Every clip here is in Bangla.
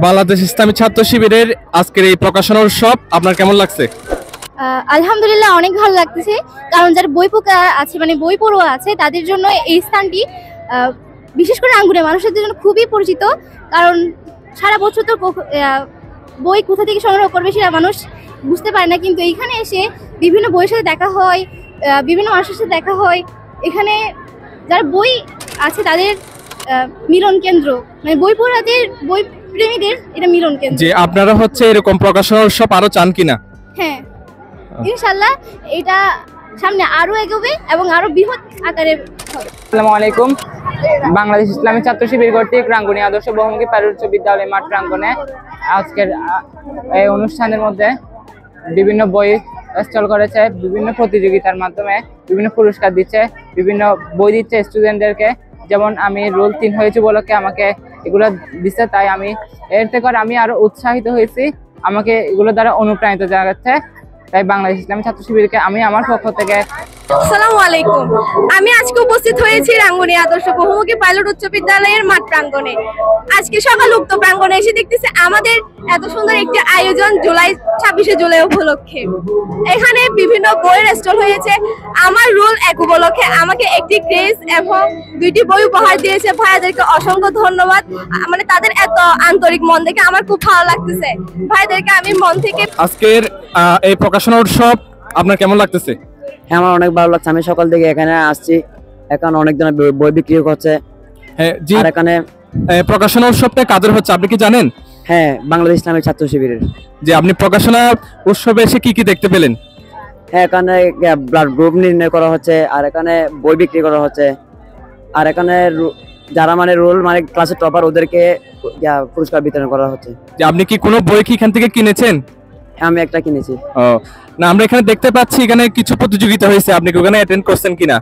বাংলাদেশ ইসলামী ছাত্র শিবিরের আজকের এই প্রকাশনা উৎসব আপনার কেমন লাগছে? আলহামদুলিল্লাহ অনেক ভালো লাগতেছে, কারণ যারা বই পোকা আছে মানে বই পড়ুয়া আছে তাদের জন্য এই স্থানটি বিশেষ করে আঙ্গুরের মানুষের জন্য খুবই পরিচিত। কারণ সারা বছর তো বই কোথা থেকে সংগ্রহ করবে সেটা মানুষ বুঝতে পারে না, কিন্তু এইখানে এসে বিভিন্ন বইয়ের সাথে দেখা হয়, বিভিন্ন মানুষের সাথে দেখা হয়। এখানে যারা বই আছে তাদের মিলন কেন্দ্র, মানে বই পড়াদের বই প্রেমীদের এটা মিলন কেন্দ্র। যে আপনারা হচ্ছে এরকম প্রকাশনা উৎসব আরো চান কিনা? হ্যাঁ, ইনশাআল্লাহ এটা সামনে আরো এগোবে এবং আরো বৃহৎ আকারে হবে। আসসালামু আলাইকুম। বাংলাদেশ ইসলামী ছাত্র শিবির কর্তৃক রাঙ্গুনি আদর্শ বহুমুখী পাইলট উচ্চ বিদ্যালয় মাঠ প্রাঙ্গণে আজকের এই অনুষ্ঠানের মধ্যে বিভিন্ন বই স্টল করেছে, বিভিন্ন প্রতিযোগিতার মাধ্যমে বিভিন্ন পুরস্কার দিচ্ছে, বিভিন্ন বই দিচ্ছে স্টুডেন্টদেরকে। যেমন আমি রোল 3 হয়েছে উপলক্ষে আমাকে এগুলো দিচ্ছে, তাই আমি এর থেকে আমি আরো উৎসাহিত হয়েছি, আমাকে এগুলো দ্বারা অনুপ্রাণিত জানাচ্ছে। তাই বাংলাদেশ ইসলামী ছাত্র শিবিরকে আমি আমার পক্ষ থেকে আসসালামু আলাইকুম। আমি আজকে উপস্থিত হয়েছি রাঙ্গুনি আদর্শ বহুমুখী পাইলট উচ্চ বিদ্যালয়ের মাঠ প্রাঙ্গণে। আজকে সকাল উক্ত প্রাঙ্গণে এসে দেখতেছি আমাদের এত সুন্দর একটি আয়োজন 26শে জুলাই উপলক্ষে। এখানে বিভিন্ন বইয়ের স্টল হয়েছে। আমার রোল 1 উপলক্ষে আমাকে একটি ক্রেজ এবং 2টি বই উপহার দিয়েছে। ভাইয়াদেরকে অসংখ্য ধন্যবাদ। মানে তাদের এত আন্তরিক মন দেখে আমার খুব ভালো লাগতেছে। ভাইদেরকে আমি মন থেকে আজকের এই প্রকাশনা উৎসব আপনার কেমন লাগতেছে? হ্যাঁ, আমার অনেক ভালো লাগছে। আমি সকাল থেকে এখানে আসছি, এখন অনেক ধরনের বই বিক্রি হচ্ছে। হ্যাঁ জি, আর এখানে প্রকাশনা উৎসবটা কাদের হচ্ছে আপনি কি জানেন? হ্যাঁ, বাংলাদেশ ইসলামী ছাত্র শিবিরের। যে আপনি প্রকাশনা উৎসবে এসে কি কি দেখতে পেলেন? হ্যাঁ, এখানে ব্লাড গ্রুপ নির্ণয় করা হচ্ছে, আর এখানে বই বিক্রি করা হচ্ছে, আর এখানে যারা মানে রোল মানে ক্লাসের টপার ওদেরকে পুরস্কার বিতরণ করা হচ্ছে। যে আপনি কি কোনো বই কি এখান থেকে কিনেছেন? আমি একটা কিনেছি। ও না, আমরা এখানে দেখতে পাচ্ছি এখানে কিছু প্রতিযোগিতা হয়েছে, আপনি কি ওখানে অ্যাটেন্ড করছেন কিনা?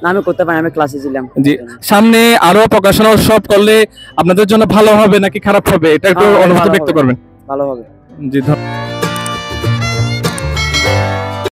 না, আমি করতে পারি, আমি ক্লাসে ছিলাম। জি, সামনে আরো প্রকাশনা উৎসব করলে আপনাদের জন্য ভালো হবে নাকি খারাপ হবে, এটা একটু অনুভূতি ব্যক্ত করবেন। ভালো হবে। জি ধন্যবাদ।